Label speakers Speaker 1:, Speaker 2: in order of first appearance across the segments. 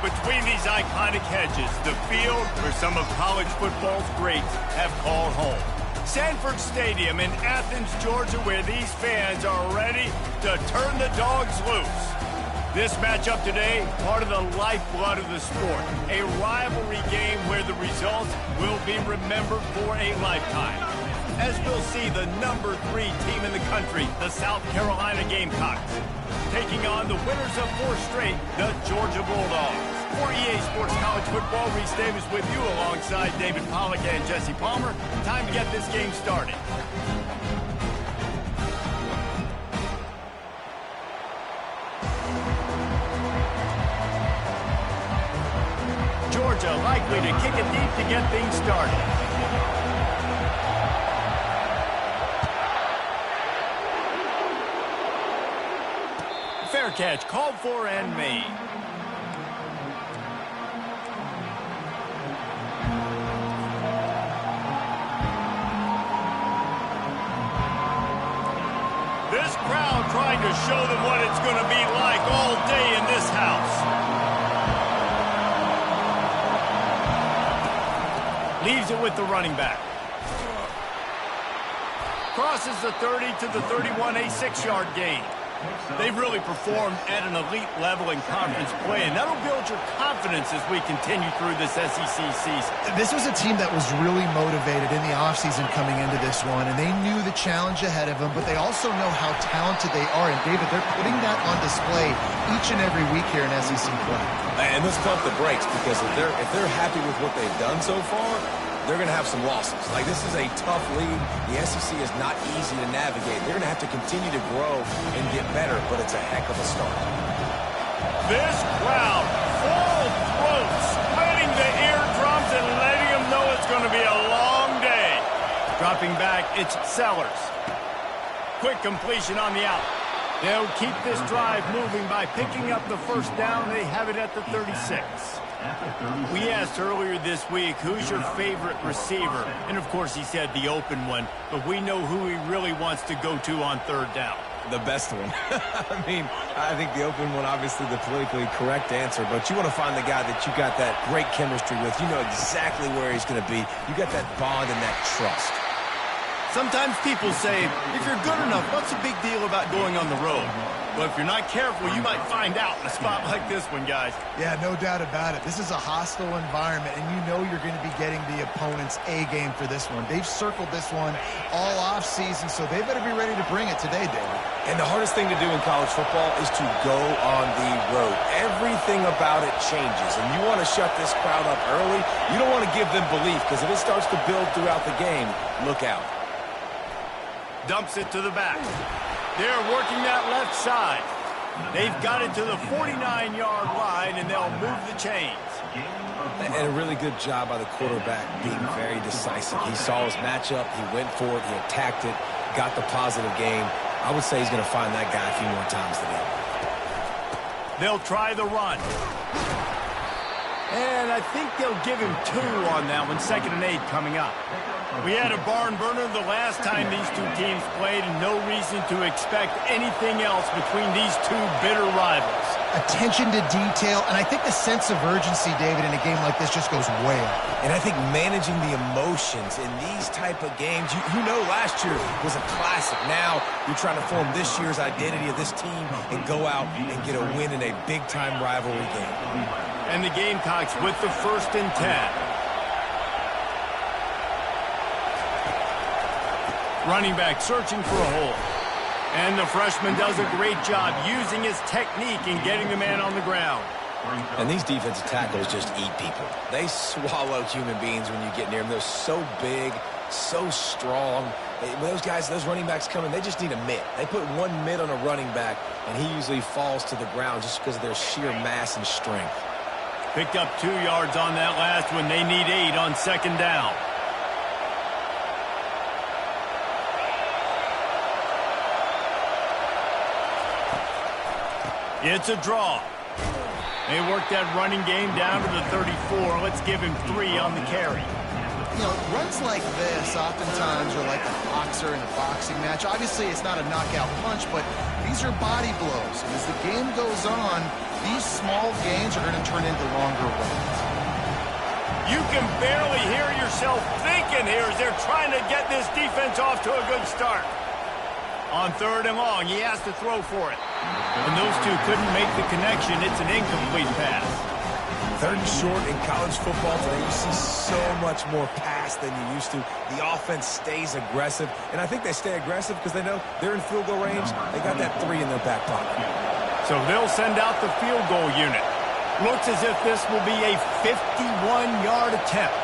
Speaker 1: between these iconic hedges, the field where some of college football's greats have called home. Sanford Stadium in Athens, Georgia, where these fans are ready to turn the dogs loose. This matchup today, part of the lifeblood of the sport. A rivalry game where the results will be remembered for a lifetime. As we'll see the number 3 team in the country, the South Carolina Gamecocks, taking on the winners of 4 straight, the Georgia Bulldogs. For EA Sports College Football, Reese Davis with you alongside David Pollack and Jesse Palmer. Time to get this game started. Georgia likely to kick it deep to get things started. Fair catch called for and made. This crowd trying to show them what it's going to be like all day in this house. Leaves it with the running back. Crosses the 30 to the 31, a 6-yard gain. They've really performed at an elite level in conference play, and that'll build your confidence as we continue through this SEC season.
Speaker 2: This was a team that was really motivated in the offseason coming into this one, and they knew the challenge ahead of them, but they also know how talented they are. And, David, they're putting that on display each and every week here in SEC play.
Speaker 3: And let's pump the brakes, because if they're happy with what they've done so far, they're going to have some losses. Like, this is a tough league. The SEC is not easy to navigate. They're going to have to continue to grow and get better, but it's a heck of a start.
Speaker 1: This crowd, full throat, splitting the eardrums and letting them know it's going to be a long day. Dropping back, it's Sellers. Quick completion on the out. They'll keep this drive moving by picking up the first down. They have it at the 36. We asked earlier this week, who's your favorite receiver? And, of course, he said the open one, but we know who he really wants to go to on third down.
Speaker 3: The best one. I mean, I think the open one, obviously the politically correct answer, but you want to find the guy that you got that great chemistry with. You know exactly where he's going to be. You got that bond and that trust.
Speaker 1: Sometimes people say, if you're good enough, what's the big deal about going on the road? Well, if you're not careful, you might find out in a spot like this one, guys.
Speaker 2: Yeah, no doubt about it. This is a hostile environment, and you know you're going to be getting the opponent's A-game for this one. They've circled this one all offseason, so they better be ready to bring it today, David.
Speaker 3: And the hardest thing to do in college football is to go on the road. Everything about it changes, and you want to shut this crowd up early. You don't want to give them belief, because if it starts to build throughout the game, look out.
Speaker 1: Dumps it to the back. They're working that left side. They've got it to the 49-yard line, and they'll move the chains.
Speaker 3: And a really good job by the quarterback being very decisive. He saw his matchup. He went for it. He attacked it, got the positive game. I would say he's going to find that guy a few more times today.
Speaker 1: They'll try the run. And I think they'll give him 2 on that one. 2nd and 8 coming up. We had a barn burner the last time these two teams played, and no reason to expect anything else between these two bitter rivals.
Speaker 2: Attention to detail, and I think the sense of urgency, David, in a game like this just goes way up.
Speaker 3: And I think managing the emotions in these type of games, you know last year was a classic. Now you're trying to form this year's identity of this team and go out and get a win in a big-time rivalry game.
Speaker 1: And the Gamecocks with the 1st and 10. Running back searching for a hole. And the freshman does a great job using his technique and getting the man on the ground.
Speaker 3: And these defensive tackles just eat people. They swallow human beings when you get near them. They're so big, so strong. When those guys, those running backs come in, they just need a mitt. They put one mitt on a running back, and he usually falls to the ground just because of their sheer mass and strength.
Speaker 1: Picked up 2 yards on that last one. They need 8 on 2nd down. It's a draw. They work that running game down to the 34. Let's give him 3 on the carry.
Speaker 2: You know, runs like this oftentimes are like a boxer in a boxing match. Obviously, it's not a knockout punch, but these are body blows. And as the game goes on, these small gains are going to turn into longer runs.
Speaker 1: You can barely hear yourself thinking here as they're trying to get this defense off to a good start. On 3rd and long, he has to throw for it. And those two couldn't make the connection. It's an incomplete pass.
Speaker 3: 3rd and short in college football today, you see so much more pass than you used to. The offense stays aggressive, and I think they stay aggressive because they know they're in field goal range. They got that 3 in their back pocket.
Speaker 1: So they'll send out the field goal unit. Looks as if this will be a 51-yard attempt.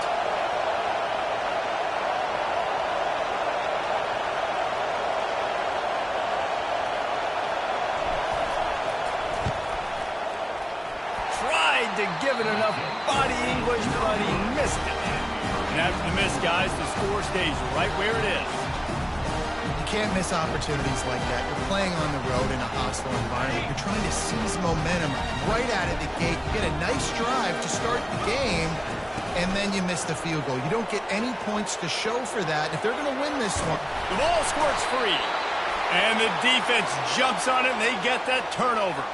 Speaker 1: Tried to give it enough body English, but he missed it. And after the miss, guys, the score stays right where it is.
Speaker 2: You can't miss opportunities like that. You're playing on the road in a hostile environment. You're trying to seize momentum right out of the gate. You get a nice drive to start the game, and then you miss the field goal. You don't get any points to show for that. If they're going to win this one.
Speaker 1: The ball squirts free, and the defense jumps on it, and they get that turnover.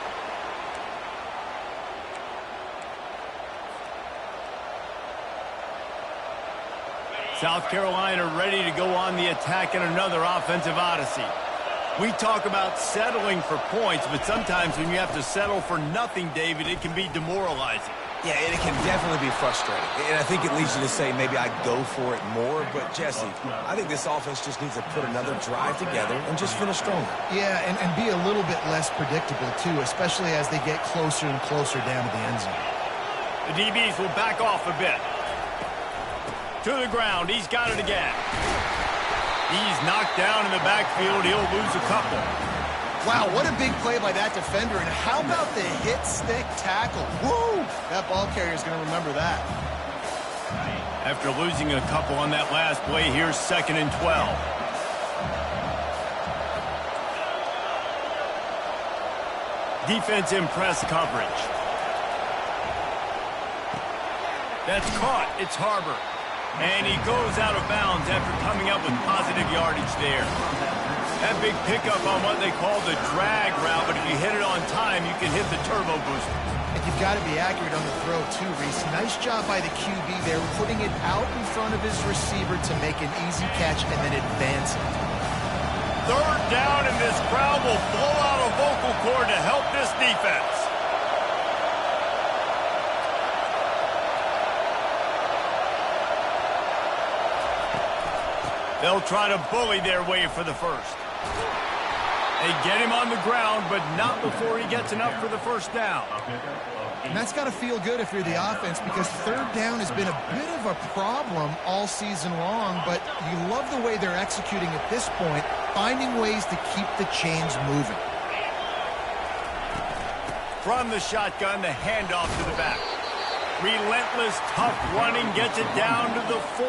Speaker 1: South Carolina ready to go on the attack in another offensive odyssey. We talk about settling for points, but sometimes when you have to settle for nothing, David, it can be demoralizing.
Speaker 3: Yeah, and it can definitely be frustrating. And I think it leads you to say maybe I go for it more. But, Jesse, I think this offense just needs to put another drive together and just finish stronger.
Speaker 2: Yeah, and be a little bit less predictable, too, especially as they get closer and closer down to the end zone.
Speaker 1: The DBs will back off a bit. To the ground. He's got it again. He's knocked down in the backfield. He'll lose a couple.
Speaker 2: Wow, what a big play by that defender. And how about the hit stick tackle? Woo! That ball carrier is going to remember that.
Speaker 1: After losing a couple on that last play, here's 2nd and 12. Defense in press coverage. That's caught. It's Harbor. And he goes out of bounds after coming up with positive yardage there. That big pickup on what they call the drag route, but if you hit it on time, you can hit the turbo booster.
Speaker 2: And you've got to be accurate on the throw, too, Reese. Nice job by the QB there, putting it out in front of his receiver to make an easy catch and then advance it.
Speaker 1: 3rd down, and this crowd will blow out a vocal cord to help this defense. They'll try to bully their way for the first. They get him on the ground, but not before he gets enough for the first down.
Speaker 2: And that's got to feel good if you're the offense, because 3rd down has been a bit of a problem all season long, but you love the way they're executing at this point, finding ways to keep the chains moving.
Speaker 1: From the shotgun, the handoff to the back. Relentless, tough running gets it down to the 4.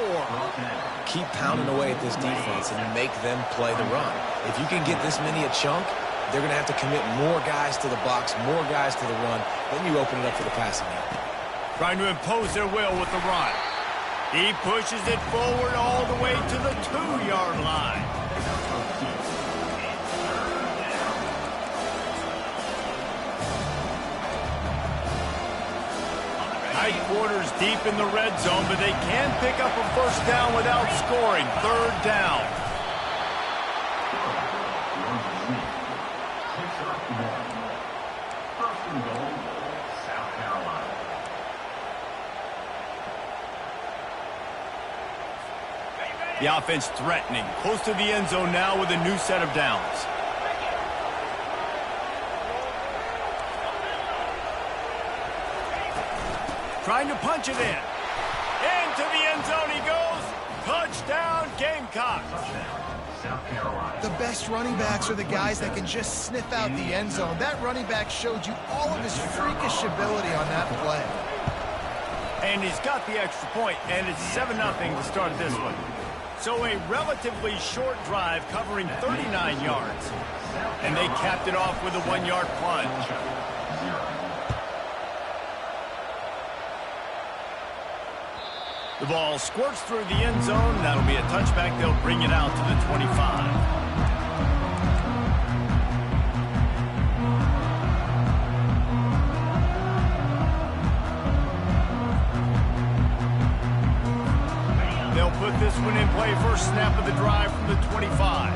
Speaker 3: Keep pounding away at this defense and make them play the run. If you can get this many a chunk, they're going to have to commit more guys to the box, more guys to the run. Then you open it up for the passing game.
Speaker 1: Trying to impose their will with the run. He pushes it forward all the way to the 2-yard line. Tight quarters deep in the red zone, but they can pick up a first down without scoring. 3rd down. The offense threatening, close to the end zone now with a new set of downs. Trying to punch it in. Into the end zone he goes. Touchdown, Gamecocks.
Speaker 2: The best running backs are the guys that can just sniff out the end zone. That running back showed you all of his freakish ability on that play.
Speaker 1: And he's got the extra point, and it's 7-0 to start this one. So a relatively short drive covering 39 yards. And they capped it off with a 1-yard plunge. The ball squirts through the end zone. That'll be a touchback. They'll bring it out to the 25. put this one in play. First snap of the drive from the 25.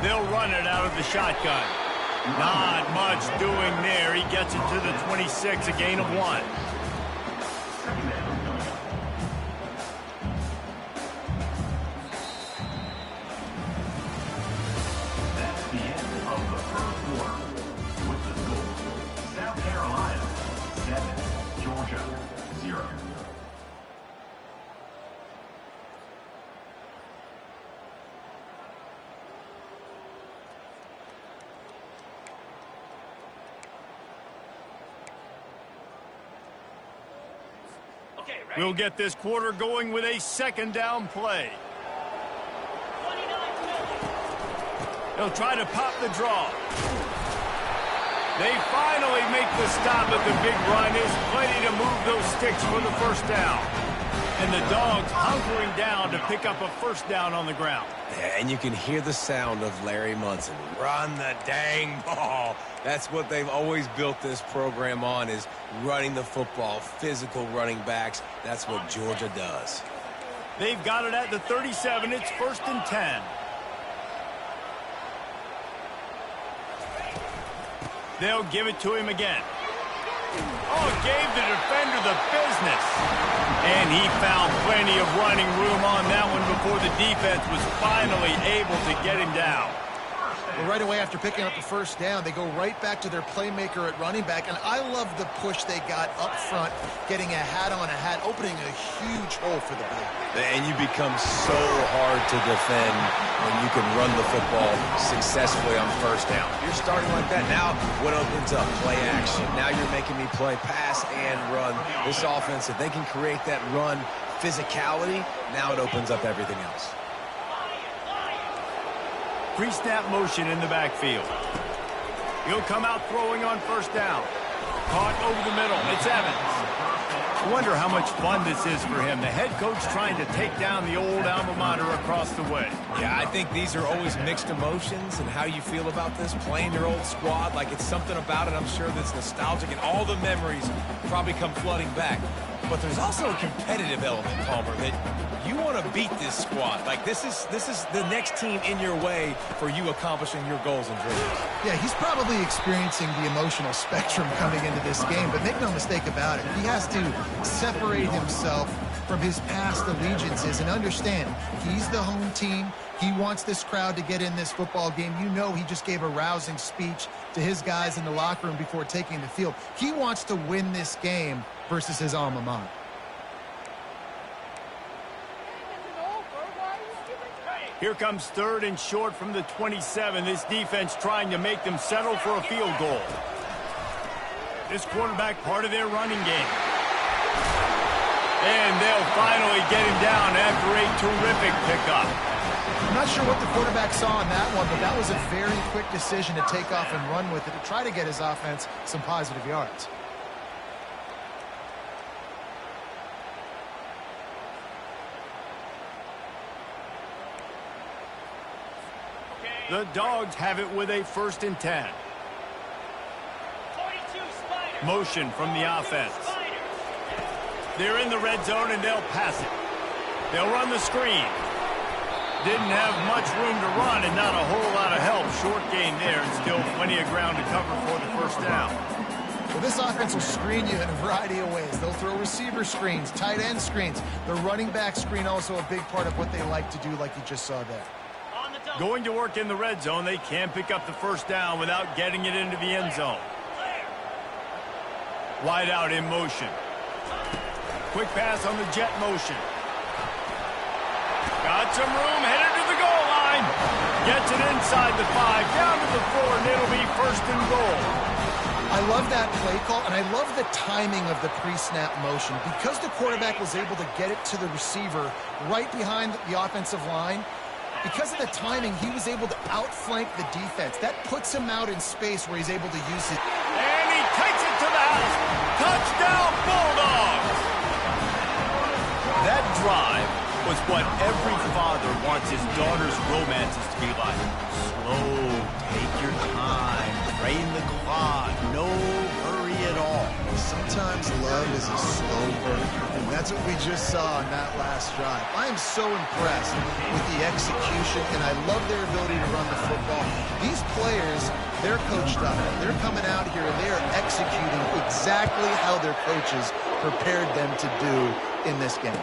Speaker 1: They'll run it out of the shotgun. Not much doing there. He gets it to the 26, a gain of 1.
Speaker 4: That's the end of the first quarter. With the score, South Carolina 7, Georgia 0.
Speaker 1: We'll get this quarter going with a second down play. They'll try to pop the draw. They finally make the stop at the big run. Is plenty to move those sticks for the first down. And the Dogs hunkering down to pick up a first down on the ground.
Speaker 3: Yeah, and you can hear the sound of Larry Munson. Run the dang ball. That's what they've always built this program on, is running the football, physical running backs. That's what Georgia does.
Speaker 1: They've got it at the 37. It's 1st and 10. They'll give it to him again. Oh, gave the defender the business. And he found plenty of running room on that one before the defense was finally able to get him down.
Speaker 2: Well, right away after picking up the first down, they go right back to their playmaker at running back. And I love the push they got up front, getting a hat on a hat, opening a huge hole for the back.
Speaker 3: And you become so hard to defend when you can run the football successfully on first down. You're starting like that. Now what opens up? Play action. Now you're making me play pass and run. This offense, if they can create that run physicality, now it opens up everything else.
Speaker 1: Pre-snap motion in the backfield. He'll come out throwing on first down. Caught over the middle. It's Evans. I wonder how much fun this is for him. The head coach trying to take down the old alma mater across the way.
Speaker 3: Yeah, I think these are always mixed emotions, and how you feel about this, playing your old squad. Like, it's something about it, I'm sure, that's nostalgic, and all the memories probably come flooding back. But there's also a competitive element, Palmer, that you want to beat this squad. Like, this is the next team in your way for you accomplishing your goals and dreams.
Speaker 2: Yeah, he's probably experiencing the emotional spectrum coming into this game, but make no mistake about it. He has to separate himself from his past allegiances and understand he's the home team. He wants this crowd to get in this football game. You know, he just gave a rousing speech to his guys in the locker room before taking the field. He wants to win this game versus his alma mater.
Speaker 1: Here comes 3rd and short from the 27. This defense trying to make them settle for a field goal. This quarterback part of their running game. And they'll finally get him down after a terrific pickup.
Speaker 2: I'm not sure what the quarterback saw in that one, but that was a very quick decision to take off and run with it to try to get his offense some positive yards.
Speaker 1: The Dogs have it with a 1st and 10. Motion from the offense. They're in the red zone and they'll pass it. They'll run the screen. Didn't have much room to run and not a whole lot of help. Short gain there and still plenty of ground to cover for the first down.
Speaker 2: Well, this offense will screen you in a variety of ways. They'll throw receiver screens, tight end screens. The running back screen also a big part of what they like to do, like you just saw there.
Speaker 1: Going to work in the red zone. They can't pick up the first down without getting it into the end zone. Wide out in motion. Quick pass on the jet motion. Got some room, headed to the goal line. Gets it inside the 5, down to the 4, and it'll be 1st and goal.
Speaker 2: I love that play call, and I love the timing of the pre-snap motion. Because the quarterback was able to get it to the receiver right behind the offensive line, because of the timing, he was able to outflank the defense. That puts him out in space where he's able to use it.
Speaker 1: And he takes it to the house. Touchdown, Bulldogs! That drive was what every father wants his daughter's romances to be like. Slow, take your time, drain the clock, no hurry at all.
Speaker 2: Sometimes love is a slow burn, and that's what we just saw on that last drive. I am so impressed with the execution, and I love their ability to run the football. These players, they're coached up. They're coming out here, and they are executing exactly how their coaches prepared them to do in this game.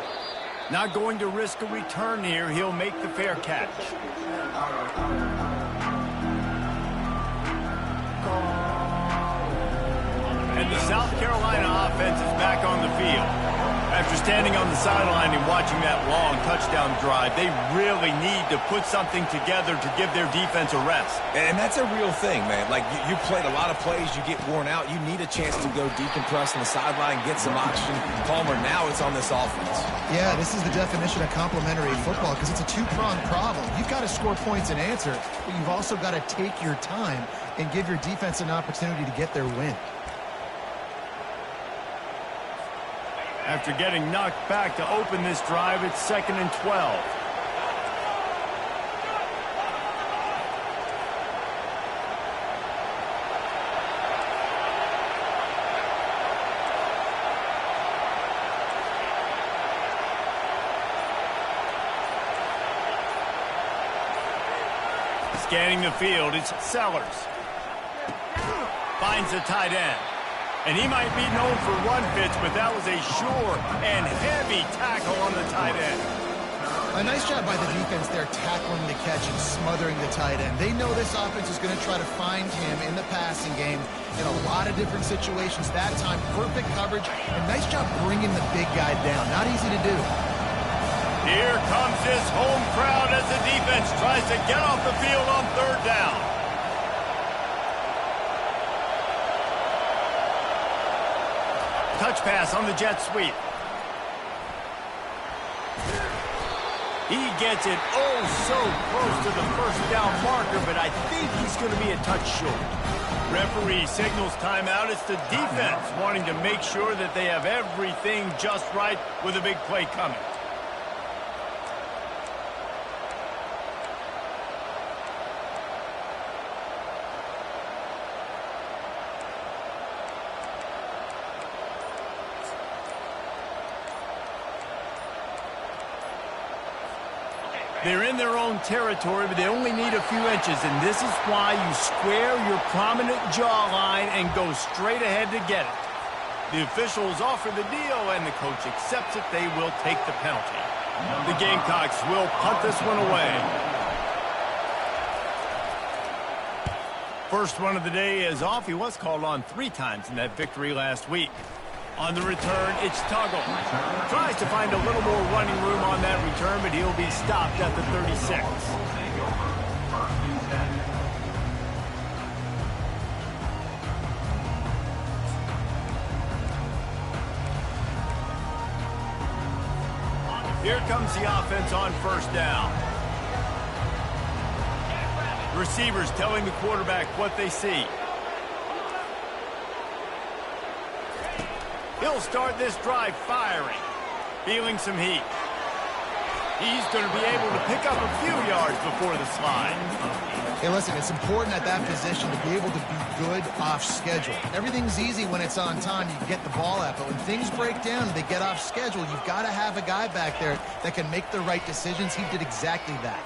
Speaker 1: Not going to risk a return here. He'll make the fair catch. And the South Carolina offense is back on the field. After standing on the sideline and watching that long touchdown drive, they really need to put something together to give their defense a rest.
Speaker 3: And that's a real thing, man. Like, you played a lot of plays, you get worn out, you need a chance to go decompress on the sideline, get some oxygen. Palmer, now it's on this offense.
Speaker 2: Yeah, this is the definition of complementary football because it's a two-pronged problem. You've got to score points and answer, but you've also got to take your time and give your defense an opportunity to get their win.
Speaker 1: After getting knocked back to open this drive, it's 2nd and 12. Scanning the field, it's Sellers. Finds the tight end. And he might be known for run fits, but that was a sure and heavy tackle on the tight end.
Speaker 2: A nice job by the defense there, tackling the catch and smothering the tight end. They know this offense is going to try to find him in the passing game in a lot of different situations. That time, perfect coverage, and nice job bringing the big guy down. Not easy to do.
Speaker 1: Here comes this home crowd as the defense tries to get off the field on 3rd down. Touch pass on the jet sweep. He gets it so close to the 1st down marker, but I think he's going to be a touch short. Referee signals timeout. It's the defense wanting to make sure that they have everything just right with a big play coming. They're in their own territory, but they only need a few inches, and this is why you square your prominent jawline and go straight ahead to get it. The officials offer the deal, and the coach accepts it. They will take the penalty. The Gamecocks will punt this one away. First one of the day is off. He was called on 3 times in that victory last week. On the return, it's Tuggle. Tries to find a little more running room on that return, but he'll be stopped at the 36. Here comes the offense on 1st down. Receivers telling the quarterback what they see. He'll start this drive firing, feeling some heat. He's going to be able to pick up a few yards before the slide.
Speaker 2: Hey, listen, it's important at that position to be able to be good off schedule. Everything's easy when it's on time. You can get the ball out, but when things break down and they get off schedule, you've got to have a guy back there that can make the right decisions. He did exactly that.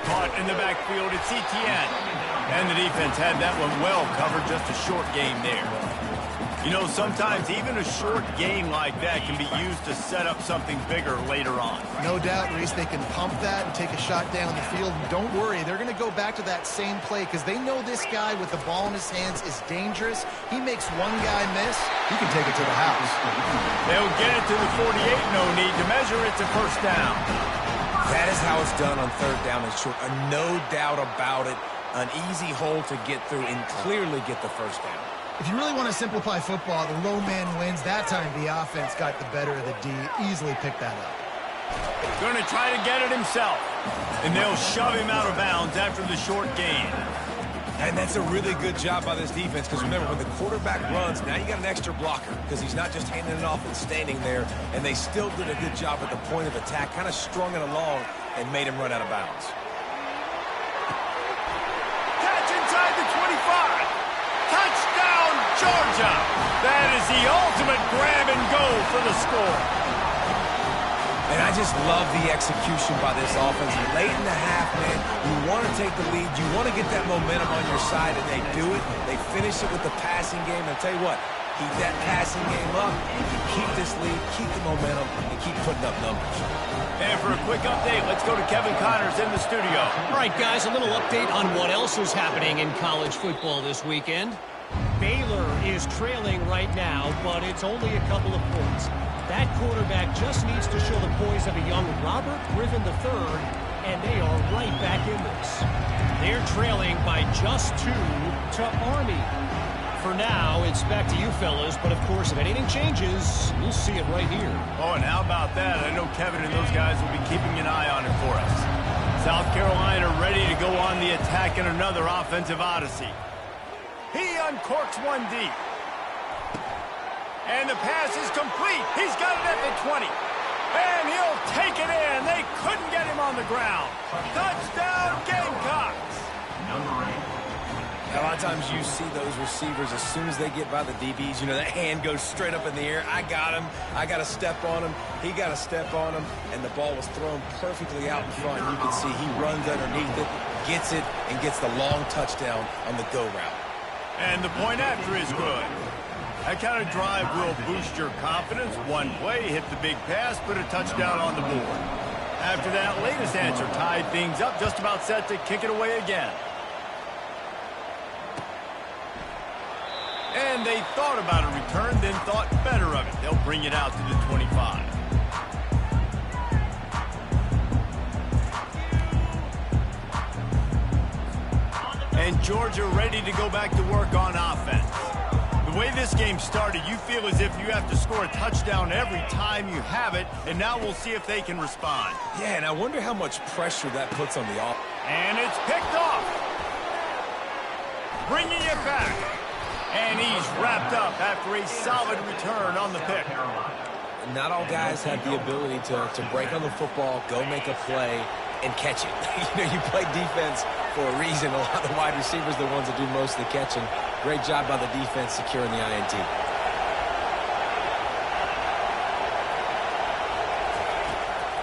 Speaker 1: Caught in the backfield, it's ETN. And the defense had that one well covered, just a short game there. You know, sometimes even a short game like that can be used to set up something bigger later on.
Speaker 2: No doubt, Reese, they can pump that and take a shot down the field. And don't worry, they're going to go back to that same play because they know this guy with the ball in his hands is dangerous. He makes one guy miss, he can take it to the house.
Speaker 1: They'll get it to the 48, no need to measure it to 1st down.
Speaker 3: That is how it's done on 3rd down and short. No doubt about it. An easy hole to get through and clearly get the 1st down.
Speaker 2: If you really want to simplify football, the low man wins. That time the offense got the better of the D. Easily picked that up.
Speaker 1: Going to try to get it himself. And they'll shove him out of bounds after the short gain.
Speaker 3: And that's a really good job by this defense because remember, when the quarterback runs, now you got an extra blocker because he's not just handing it off and standing there, and they still did a good job at the point of attack, kind of strung it along and made him run out of bounds.
Speaker 1: Catch inside the 25. Touchdown, Georgia. That is the ultimate grab and go for the score.
Speaker 3: And I just love the execution by this offense. Late in the half, man, you want to take the lead. You want to get that momentum on your side, and they do it. They finish it with the passing game. And I'll tell you what, keep that passing game up, keep this lead, keep the momentum, and keep putting up numbers.
Speaker 1: And for a quick update, let's go to Kevin Connors in the studio.
Speaker 5: All right, guys, a little update on what else is happening in college football this weekend. Baylor is trailing right now, but it's only a couple of points. That quarterback just needs to show the poise of a young Robert Griffin III, and they are right back in this. They're trailing by just 2 to Army. For now, it's back to you fellas, but of course, if anything changes, you'll see it right here.
Speaker 1: Oh, and how about that? I know Kevin and those guys will be keeping an eye on it for us. South Carolina ready to go on the attack in another offensive odyssey. He uncorks one deep. And the pass is complete. He's got it at the 20. And he'll take it in. They couldn't get him on the ground. Touchdown, Gamecocks.
Speaker 4: Number 8.
Speaker 3: A lot of times you see those receivers, as soon as they get by the DBs, you know, that hand goes straight up in the air. I got him. I got to step on him. He got to step on him. And the ball was thrown perfectly out in front. You can see he runs underneath it, gets it, and gets the long touchdown on the go route.
Speaker 1: And the point after is good. That kind of drive will boost your confidence. One play, hit the big pass, put a touchdown on the board. After that latest answer tied things up, just about set to kick it away again. And they thought about a return, then thought better of it. They'll bring it out to the 25. And Georgia ready to go back to work on offense. The way this game started, you feel as if you have to score a touchdown every time you have it, and now we'll see if they can respond.
Speaker 3: Yeah, and I wonder how much pressure that puts on the offense.
Speaker 1: And it's picked off. Bringing it back. And he's wrapped up after a solid return on the pick.
Speaker 3: Not all guys have the ability to break on the football, go make a play, and catch it. You know, you play defense for a reason. A lot of the wide receivers are the ones that do most of the catching. Great job by the defense securing the INT.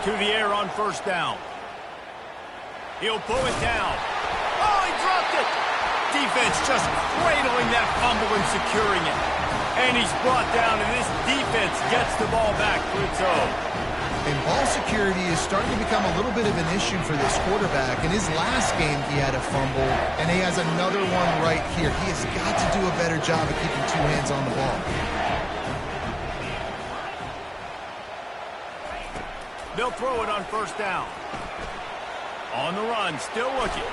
Speaker 1: To the air on first down. He'll pull it down. Oh, he dropped it. Defense just cradling that fumble and securing it. And he's brought down, and this defense gets the ball back for its own.
Speaker 2: And ball security is starting to become a little bit of an issue for this quarterback. In his last game, he had a fumble, and he has another one right here. He has got to do a better job of keeping 2 hands on the ball.
Speaker 1: They'll throw it on first down. On the run, still looking.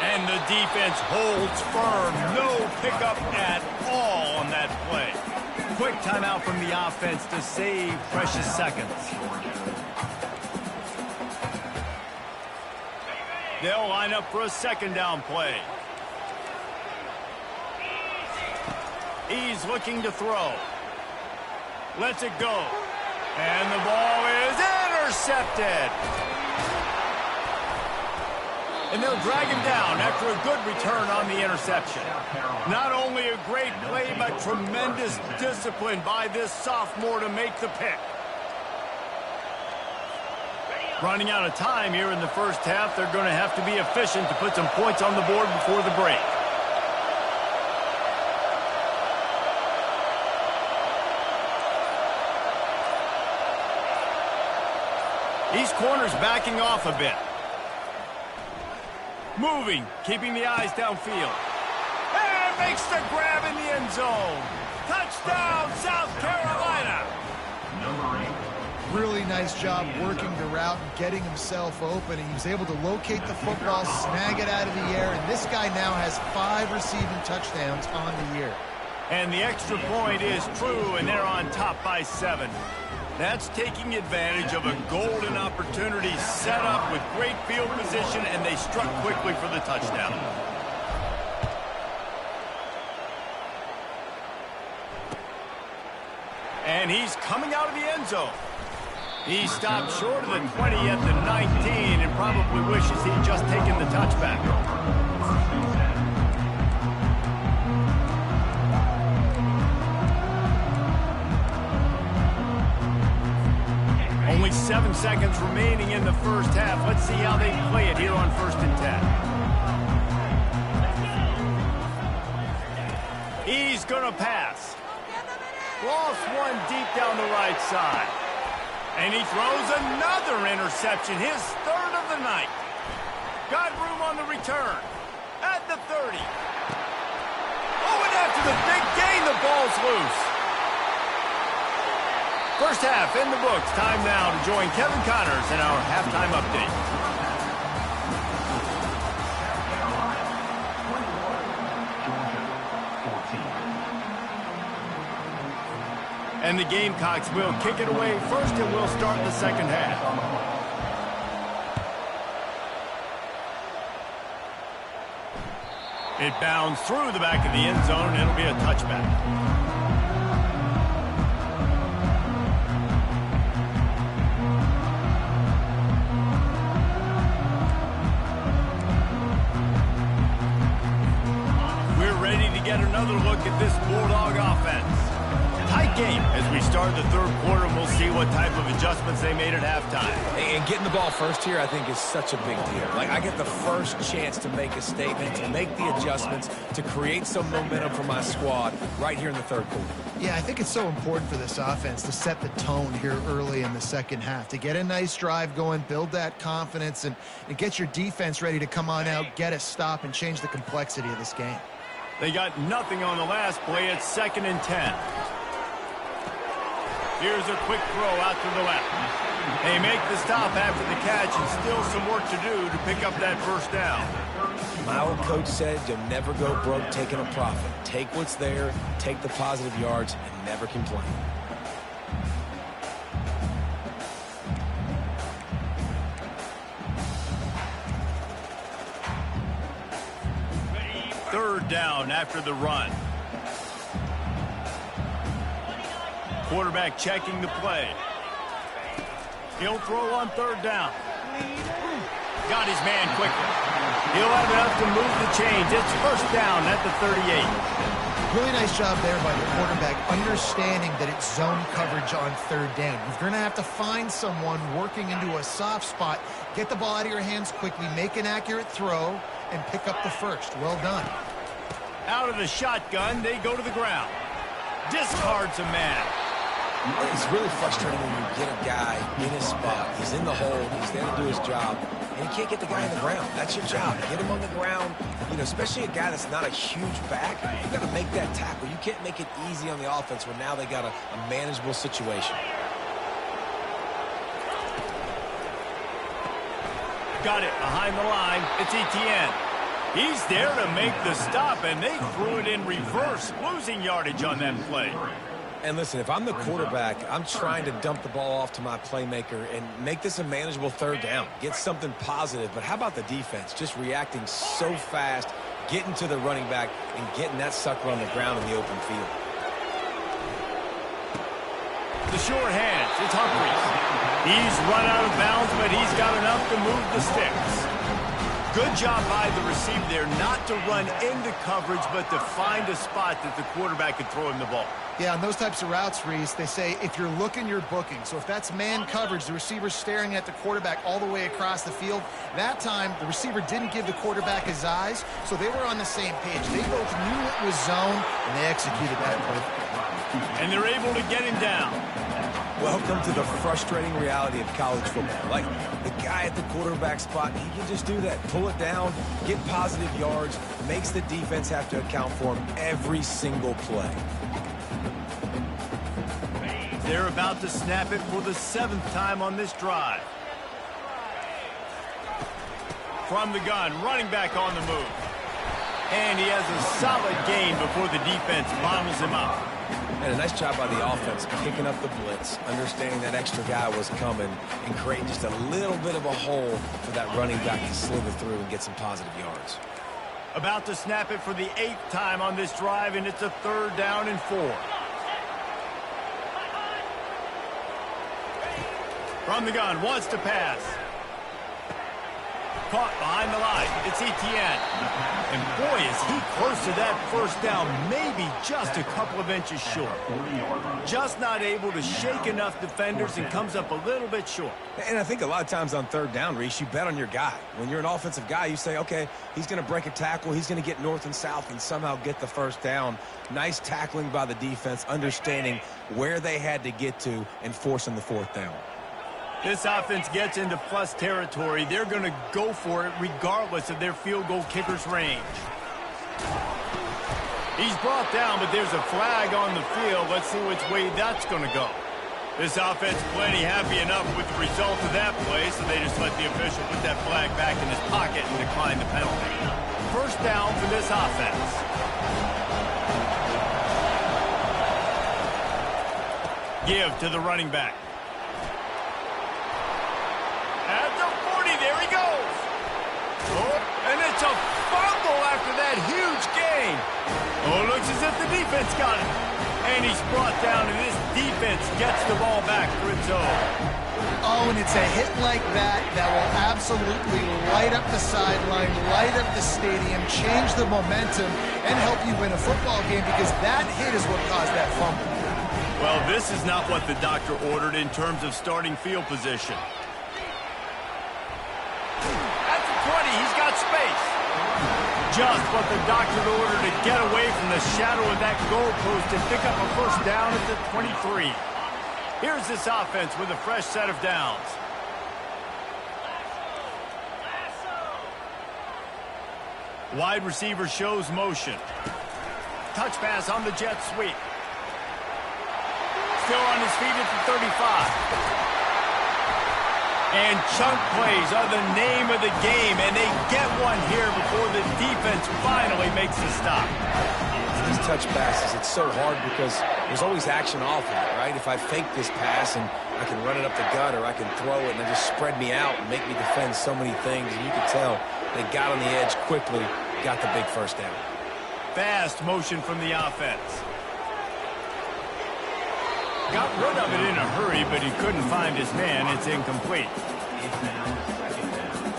Speaker 1: And the defense holds firm. No pickup at all on that play. Quick timeout from the offense to save precious seconds. They'll line up for a second down play. He's looking to throw. Lets it go. And the ball is intercepted. And they'll drag him down after a good return on the interception. Not only a great play, but tremendous discipline by this sophomore to make the pick. Running out of time here in the first half, they're going to have to be efficient to put some points on the board before the break. These corners backing off a bit. Moving, keeping the eyes downfield. And makes the grab in the end zone. Touchdown, South Carolina.
Speaker 4: Number 8.
Speaker 2: Really nice job working the route and getting himself open. He was able to locate the football, snag it out of the air, and this guy now has 5 receiving touchdowns on the year.
Speaker 1: And the extra point is true, and they're on top by 7. That's taking advantage of a golden opportunity set up with great field position, and they struck quickly for the touchdown. And he's coming out of the end zone. He stopped short of the 20 at the 19 and probably wishes he'd just taken the touchback. Only 7 seconds remaining in the first half. Let's see how they play it here on 1st and 10. He's going to pass. Lost one deep down the right side. And he throws another interception, his 3rd of the night. Got room on the return. At the 30. Oh, and after the big gain, the ball's loose. First half in the books. Time now to join Kevin Connors in our halftime update. And the Gamecocks will kick it away first, and we'll start the second half. It bounds through the back of the end zone, and it'll be a touchback. We're ready to get another look at this Bulldog offense. Tight game as we start the 3rd quarter, and we'll see what type of adjustments they made at halftime.
Speaker 3: And getting the ball first here, I think, is such a big deal. Like, I get the first chance to make a statement, to make the adjustments, to create some momentum for my squad right here in the 3rd quarter.
Speaker 2: Yeah, I think it's so important for this offense to set the tone here early in the second half, to get a nice drive going, build that confidence, and get your defense ready to come on out, get a stop, and change the complexity of this game.
Speaker 1: They got nothing on the last play. It's 2nd and 10. Here's a quick throw out to the left. They make the stop after the catch, and still some work to do to pick up that first down.
Speaker 3: My old coach said you'll never go broke taking a profit. Take what's there, take the positive yards, and never complain.
Speaker 1: Third down after the run. Quarterback checking the play. He'll throw on 3rd down. Got his man quickly. He'll have enough to move the chains. It's 1st down at the 38.
Speaker 2: Really nice job there by the quarterback, understanding that it's zone coverage on 3rd down. You're going to have to find someone working into a soft spot, get the ball out of your hands quickly, make an accurate throw, and pick up the first. Well done.
Speaker 1: Out of the shotgun, they go to the ground. Discards a man.
Speaker 3: It's really frustrating when you get a guy in his spot. He's in the hole. He's there to do his job. And you can't get the guy on the ground. That's your job. Get him on the ground. You know, especially a guy that's not a huge back. You got to make that tackle. You can't make it easy on the offense when now they got a manageable situation.
Speaker 1: Got it behind the line. It's Etienne. He's there to make the stop, and they threw it in reverse, losing yardage on that play.
Speaker 3: And listen, if I'm the quarterback, I'm trying to dump the ball off to my playmaker and make this a manageable 3rd down. Get something positive. But how about the defense? Just reacting so fast, getting to the running back, and getting that sucker on the ground in the open field.
Speaker 1: The short hands. It's Humphries. He's run out of bounds, but he's got enough to move the sticks. Good job by the receiver there not to run into coverage, but to find a spot that the quarterback could throw him the ball.
Speaker 2: Yeah, on those types of routes, Reese, they say if you're looking, you're booking. So if that's man coverage, the receiver's staring at the quarterback all the way across the field. That time, the receiver didn't give the quarterback his eyes, so they were on the same page. They both knew it was zone, and they executed that perfectly.
Speaker 1: And they're able to get him down.
Speaker 3: Welcome to the frustrating reality of college football. Like, the guy at the quarterback spot, he can just do that. Pull it down, get positive yards, makes the defense have to account for him every single play.
Speaker 1: They're about to snap it for the 7th time on this drive. From the gun, running back on the move. And he has a solid gain before the defense bottles him up.
Speaker 3: And a nice job by the offense picking up the blitz, understanding that extra guy was coming, and creating just a little bit of a hole for that running back to slither through and get some positive yards.
Speaker 1: About to snap it for the 8th time on this drive, and it's a 3rd down and 4. From the gun, wants to pass. Caught behind the line. It's Etienne. And boy, is he close to that first down, maybe just a couple of inches short. Just not able to shake enough defenders and comes up a little bit short.
Speaker 3: And I think a lot of times on third down, Reese, you bet on your guy. When you're an offensive guy, you say, okay, he's going to break a tackle, he's going to get north and south and somehow get the first down. Nice tackling by the defense, understanding where they had to get to and forcing the fourth down.
Speaker 1: This offense gets into plus territory. They're going to go for it regardless of their field goal kicker's range. He's brought down, but there's a flag on the field. Let's see which way that's going to go. This offense plenty happy enough with the result of that play, so they just let the official put that flag back in his pocket and decline the penalty. First down for this offense. Give to the running back. At the 40, there he goes. Oh, and it's a fumble after that huge gain. Oh, looks as if the defense got it. And he's brought down, and this defense gets the ball back for its own.
Speaker 2: Oh, and it's a hit like that that will absolutely light up the sideline, light up the stadium, change the momentum, and help you win a football game because that hit is what caused that fumble.
Speaker 1: Well, this is not what the doctor ordered in terms of starting field position. At the 20, he's got space. Just what the doctor ordered to get away from the shadow of that goalpost and pick up a first down at the 23. Here's this offense with a fresh set of downs. Wide receiver shows motion. Touch pass on the jet sweep. Still on his feet at the 35. And chunk plays are the name of the game, and they get one here before the defense finally makes the stop.
Speaker 3: These touch passes, it's so hard because there's always action off of it, right? If I fake this pass and I can run it up the gut or I can throw it and they just spread me out and make me defend so many things, and you can tell they got on the edge quickly, got the big first down.
Speaker 1: Fast motion from the offense. Got rid of it in a hurry, but he couldn't find his man. It's incomplete.
Speaker 4: It's now second down.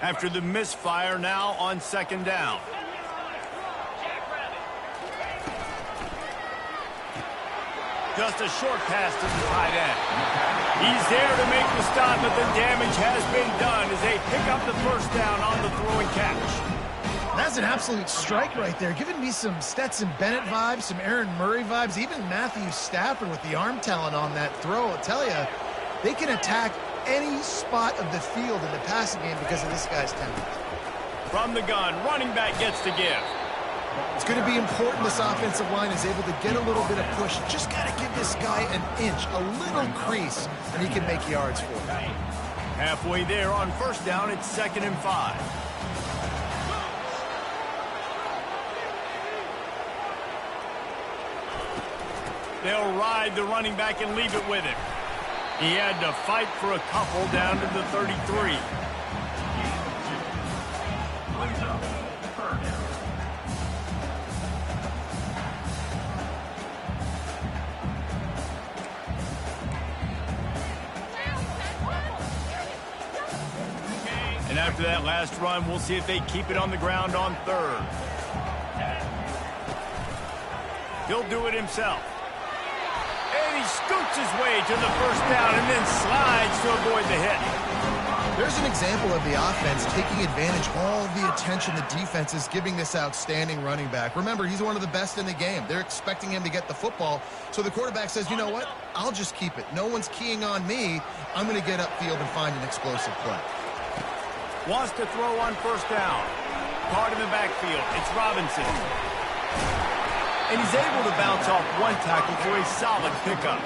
Speaker 1: After the misfire, now on second down. Just a short pass to the tight end. He's there to make the stop, but the damage has been done as they pick up the first down on the throw and catch.
Speaker 2: That's an absolute strike right there, giving me some Stetson Bennett vibes, some Aaron Murray vibes, even Matthew Stafford with the arm talent on that throw. I'll tell you, they can attack any spot of the field in the passing game because of this guy's talent.
Speaker 1: From the gun, running back gets to give.
Speaker 2: It's going to be important this offensive line is able to get a little bit of push. Just got to give this guy an inch, a little crease, and he can make yards for it.
Speaker 1: Halfway there on first down, it's 2nd and 5. They'll ride the running back and leave it with him. He had to fight for a couple down to the 33.
Speaker 4: Plays up. Third down.
Speaker 1: And after that last run, we'll see if they keep it on the ground on third. He'll do it himself. And he scoots his way to the first down and then slides to avoid the hit.
Speaker 2: There's an example of the offense taking advantage of all the attention the defense is giving this outstanding running back. Remember, he's one of the best in the game. They're expecting him to get the football. So the quarterback says, you know what? I'll just keep it. No one's keying on me. I'm going to get upfield and find an explosive play.
Speaker 1: Wants to throw on first down. Caught in the backfield. It's Robinson. And he's able to bounce off one tackle for a solid pickup.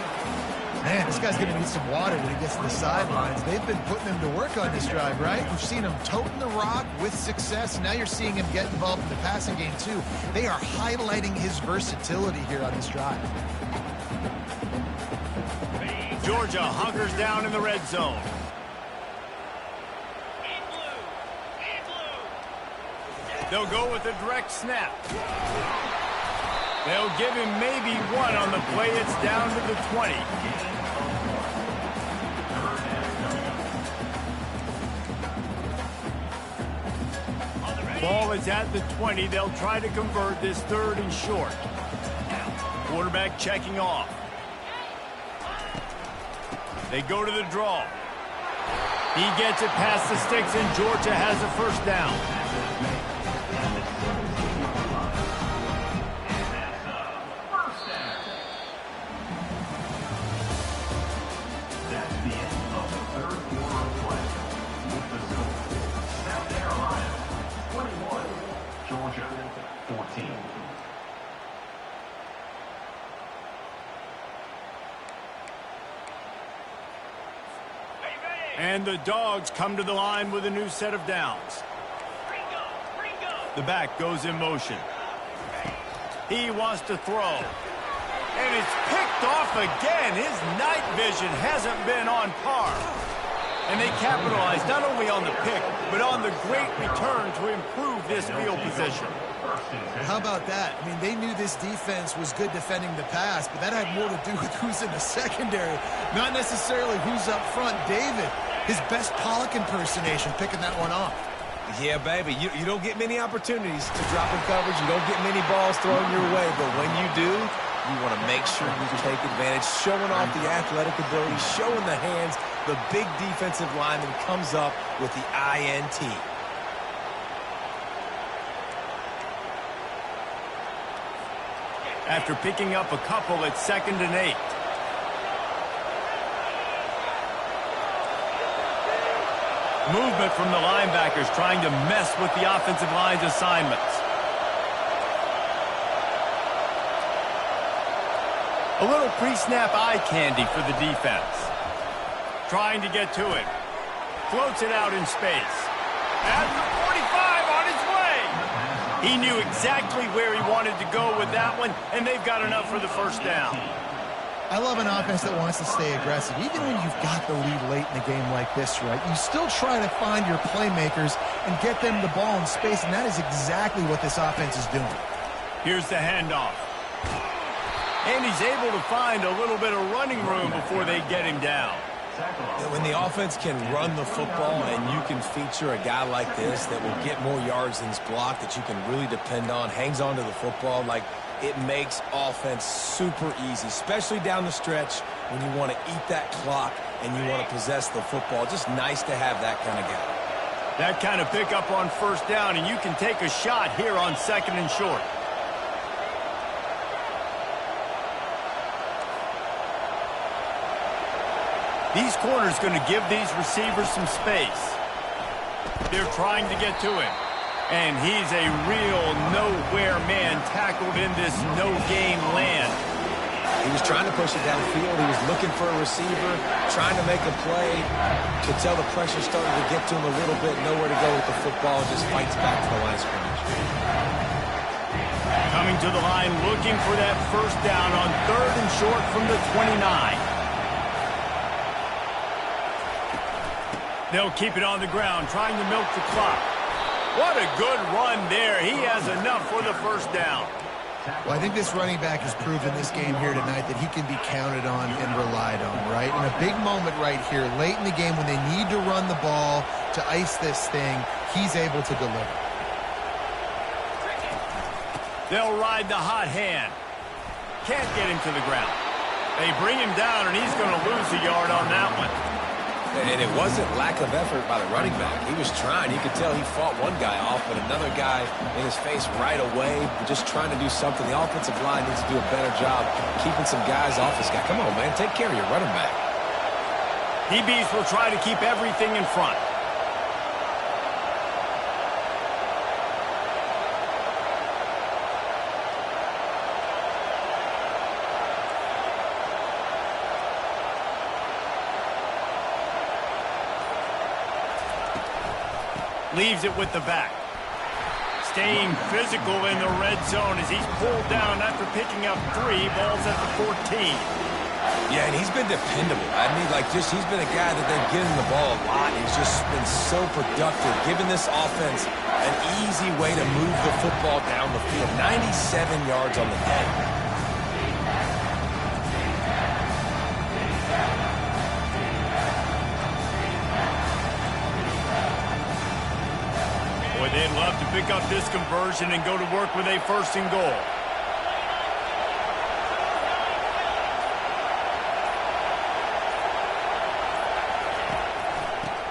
Speaker 2: Man, this guy's going to need some water when he gets to the sidelines. They've been putting him to work on this drive, right? We've seen him toting the rock with success. Now you're seeing him get involved in the passing game, too. They are highlighting his versatility here on this drive.
Speaker 1: Georgia hunkers down in the red zone. They'll go with a direct snap. They'll give him maybe one on the play. It's down to the 20. Ball is at the 20. They'll try to convert this 3rd and short. Quarterback checking off. They go to the draw. He gets it past the sticks, and Georgia has a first down.
Speaker 4: That's the end of the 3rd quarter of play. With the score, South Carolina 21, Georgia 14.
Speaker 1: And the Dogs come to the line with a new set of downs. The back goes in motion. He wants to throw. And it's picked off again. His night vision hasn't been on par. And they capitalize not only on the pick, but on the great return to improve this field position.
Speaker 2: How about that? I mean, they knew this defense was good defending the pass, but that had more to do with who's in the secondary, not necessarily who's up front. David, his best Pollock impersonation, picking that one off.
Speaker 3: Yeah, baby, you don't get many opportunities to drop in coverage. You don't get many balls thrown your way, but when you do, you want to make sure you take advantage, showing off the athletic ability, showing the hands. The big defensive lineman comes up with the INT.
Speaker 1: After picking up a couple, it's 2nd and 8. Movement from the linebackers trying to mess with the offensive line's assignments. A little pre-snap eye candy for the defense. Trying to get to it. Floats it out in space. After 45 on his way. He knew exactly where he wanted to go with that one, and they've got enough for the first down.
Speaker 2: I love an offense that wants to stay aggressive. Even when you've got the lead late in a game like this, right, you still try to find your playmakers and get them the ball in space, and that is exactly what this offense is doing.
Speaker 1: Here's the handoff. And he's able to find a little bit of running room before they get him down.
Speaker 3: When the offense can run the football and you can feature a guy like this that will get more yards than his block, that you can really depend on, hangs on to the football, like it makes offense super easy, especially down the stretch when you want to eat that clock and you want to possess the football. Just nice to have that kind of guy.
Speaker 1: That kind of pickup on first down, and you can take a shot here on 2nd and short. These corners going to give these receivers some space. They're trying to get to him. And he's a real nowhere man tackled in this no-gain land.
Speaker 3: He was trying to push it downfield. He was looking for a receiver, trying to make a play. Could tell the pressure started to get to him a little bit. Nowhere to go with the football. Just fights back to the line of scrimmage.
Speaker 1: Coming to the line, looking for that first down on 3rd and short from the 29. They'll keep it on the ground, trying to milk the clock. What a good run there. He has enough for the first down.
Speaker 2: Well, I think this running back has proven this game here tonight that he can be counted on and relied on, right? In a big moment right here, late in the game when they need to run the ball to ice this thing, he's able to deliver.
Speaker 1: They'll ride the hot hand. Can't get him to the ground. They bring him down, and he's going to lose a yard on that one.
Speaker 3: And it wasn't lack of effort by the running back. He was trying. You could tell he fought one guy off, but another guy in his face right away, just trying to do something. The offensive line needs to do a better job keeping some guys off this guy. Come on, man. Take care of your running back.
Speaker 1: DBs will try to keep everything in front. Leaves it with the back. Staying physical in the red zone as he's pulled down after picking up 3. Ball's at the 14.
Speaker 3: Yeah, and he's been dependable. I mean, he's been a guy that they've given the ball a lot. He's just been so productive, giving this offense an easy way to move the football down the field. 97 yards on the day.
Speaker 1: Boy, they'd love to pick up this conversion and go to work with a 1st and goal.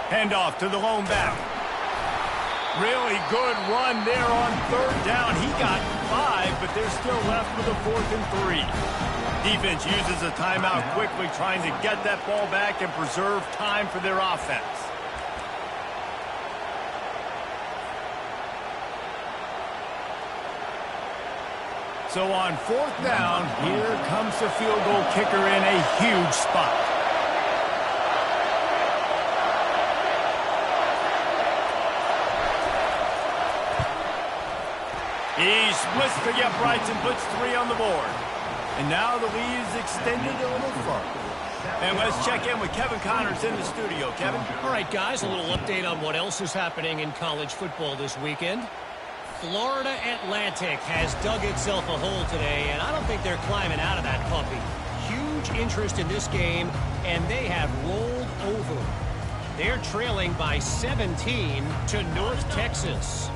Speaker 1: Handoff to the lone back. Really good run there on 3rd down. He got 5, but they're still left with a 4th and 3. Defense uses a timeout quickly, trying to get that ball back and preserve time for their offense. So on 4th down, here comes the field goal kicker in a huge spot. He splits the uprights and puts 3 on the board. And now the lead is extended a little further. And let's check in with Kevin Connors in the studio. Kevin?
Speaker 5: All right, guys, a little update on what else is happening in college football this weekend. Florida Atlantic has dug itself a hole today, and I don't think they're climbing out of that puppy. Huge interest in this game, and they have rolled over. They're trailing by 17 to North Texas.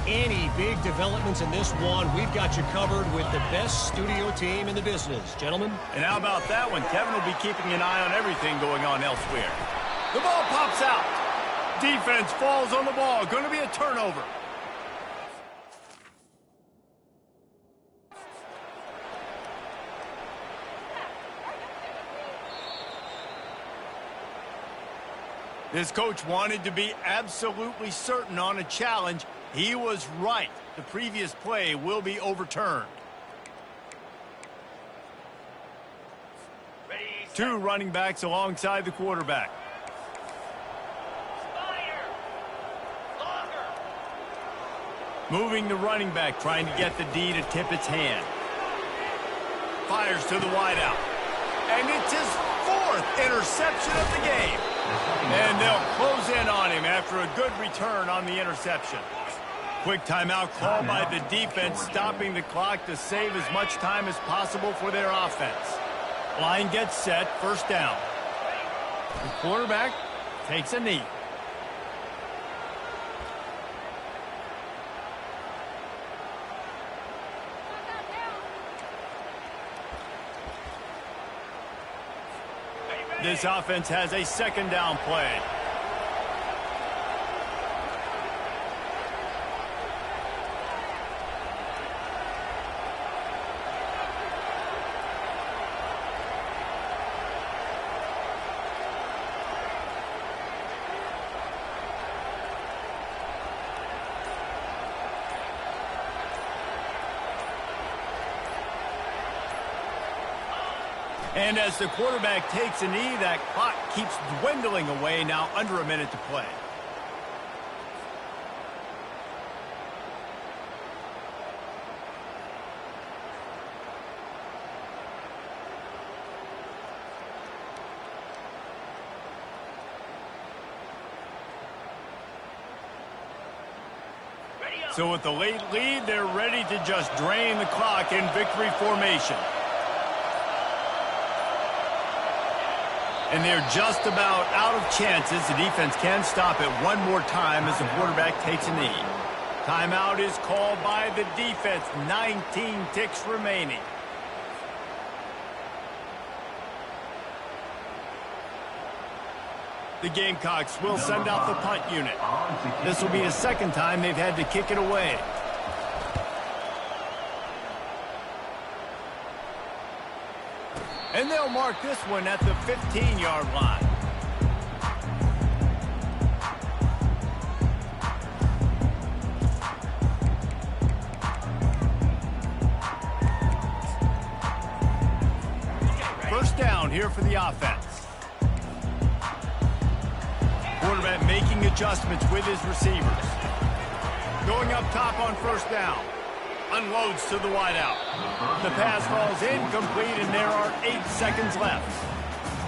Speaker 5: Any big developments in this one, we've got you covered with the best studio team in the business. Gentlemen?
Speaker 1: And how about that one? Kevin will be keeping an eye on everything going on elsewhere. The ball pops out. Defense falls on the ball. Going to be a turnover. This coach wanted to be absolutely certain on a challenge. He was right. The previous play will be overturned. 2 running backs alongside the quarterback. Moving the running back, trying to get the D to tip its hand. Fires to the wideout. And it's his 4th interception of the game. And they'll close in on him after a good return on the interception. Quick timeout called by the defense, stopping the clock to save as much time as possible for their offense. Line gets set, 1st down. The quarterback takes a knee. This offense has a 2nd down play. And as the quarterback takes a knee, that clock keeps dwindling away, now under a minute to play. So with the late lead, they're ready to just drain the clock in victory formation. And they're just about out of chances. The defense can stop it one more time as the quarterback takes a knee. Timeout is called by the defense. 19 ticks remaining. The Gamecocks will send out the punt unit. This will be the 2nd time they've had to kick it away. And they'll mark this one at the 15-yard line. First down here for the offense. Quarterback making adjustments with his receivers. Going up top on 1st down. unloads to the wideout. The pass falls incomplete, and there are 8 seconds left.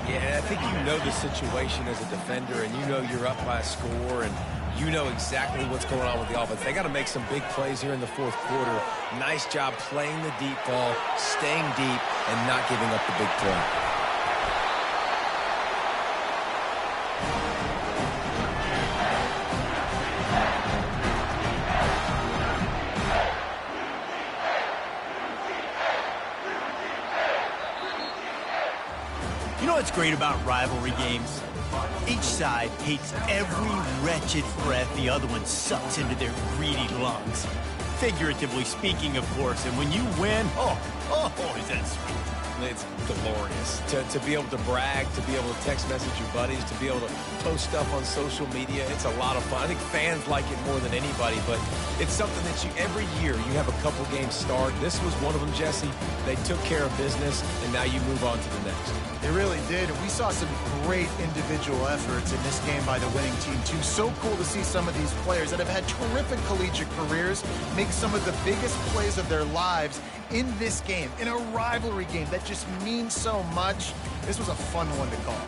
Speaker 3: Yeah, I think you know the situation as a defender, and you know you're up by a score, and you know exactly what's going on with the offense. They got to make some big plays here in the fourth quarter. Nice job playing the deep ball, staying deep, and not giving up the big play.
Speaker 1: You know what's great about rivalry games? Each side hates every wretched breath the other one sucks into their greedy lungs. Figuratively speaking, of course, and when you win, is that sweet.
Speaker 3: It's glorious to be able to brag, to be able to text message your buddies, to be able to post stuff on social media. It's a lot of fun. I think fans like it more than anybody, but it's something that every year you have a couple games start. This was one of them, Jesse. They took care of business, and now you move on to the next.
Speaker 2: They really did. We saw some great individual efforts in this game by the winning team, too. So cool to see some of these players that have had terrific collegiate careers make some of the biggest plays of their lives in this game, in a rivalry game that just means so much. This was a fun one to call.